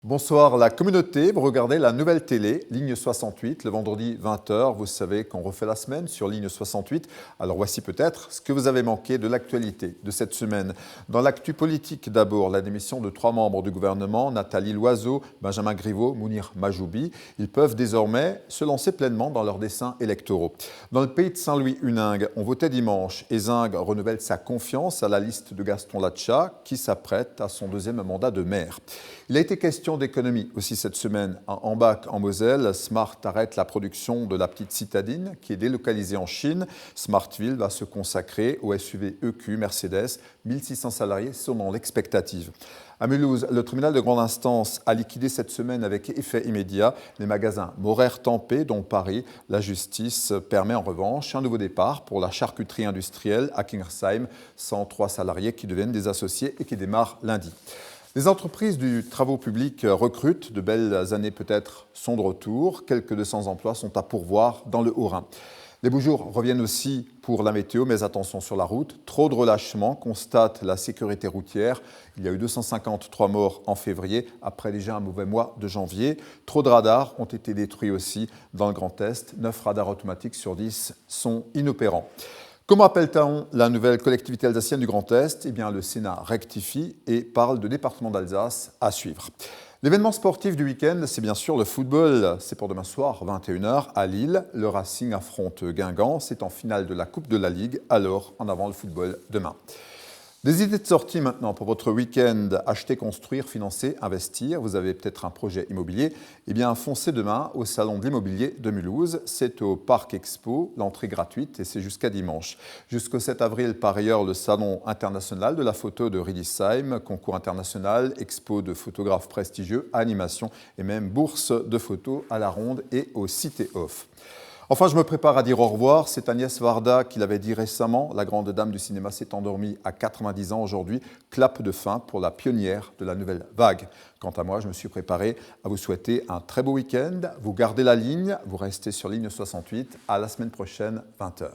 Bonsoir la communauté, vous regardez la nouvelle télé, Ligne 68, le vendredi 20h. Vous savez qu'on refait la semaine sur Ligne 68. Alors voici peut-être ce que vous avez manqué de l'actualité de cette semaine. Dans l'actu politique d'abord, la démission de 3 membres du gouvernement, Nathalie Loiseau, Benjamin Griveaux, Mounir Majoubi. Ils peuvent désormais se lancer pleinement dans leurs desseins électoraux. Dans le pays de Saint-Louis-Huningue, on votait dimanche et Zingue renouvelle sa confiance à la liste de Gaston Latcha qui s'apprête à son deuxième mandat de maire. Il a été question d'économie aussi cette semaine. À Ambach, en Moselle, Smart arrête la production de la petite citadine qui est délocalisée en Chine. Smartville va se consacrer au SUV EQ Mercedes. 1600 salariés sont dans l'expectative. À Mulhouse, le tribunal de grande instance a liquidé cette semaine avec effet immédiat les magasins Morer-Tempé, dont Paris. La justice permet en revanche un nouveau départ pour la charcuterie industrielle à Kingersheim. 103 salariés qui deviennent des associés et qui démarrent lundi. Les entreprises du travaux publics recrutent, de belles années peut-être sont de retour. Quelques 200 emplois sont à pourvoir dans le Haut-Rhin. Les beaux jours reviennent aussi pour la météo, mais attention sur la route. Trop de relâchement, constate la sécurité routière. Il y a eu 253 morts en février, après déjà un mauvais mois de janvier. Trop de radars ont été détruits aussi dans le Grand Est. 9 radars automatiques sur 10 sont inopérants. Comment appelle-t-on la nouvelle collectivité alsacienne du Grand Est ? Eh bien, le Sénat rectifie et parle de département d'Alsace à suivre. L'événement sportif du week-end, c'est bien sûr le football. C'est pour demain soir, 21h, à Lille. Le Racing affronte Guingamp. C'est en finale de la Coupe de la Ligue. Alors, en avant le football demain. Des idées de sortie maintenant pour votre week-end. Acheter, construire, financer, investir. Vous avez peut-être un projet immobilier. Eh bien, foncez demain au Salon de l'immobilier de Mulhouse. C'est au Parc Expo, l'entrée gratuite et c'est jusqu'à dimanche. Jusqu'au 7 avril, par ailleurs, le Salon international de la photo de Riedisheim, concours international, expo de photographes prestigieux, animation et même bourse de photos à la Ronde et au Cité Off. Enfin, je me prépare à dire au revoir. C'est Agnès Varda qui l'avait dit récemment. La grande dame du cinéma s'est endormie à 90 ans aujourd'hui. Clap de fin pour la pionnière de la nouvelle vague. Quant à moi, je me suis préparé à vous souhaiter un très beau week-end. Vous gardez la ligne, vous restez sur Ligne 68. À la semaine prochaine, 20h.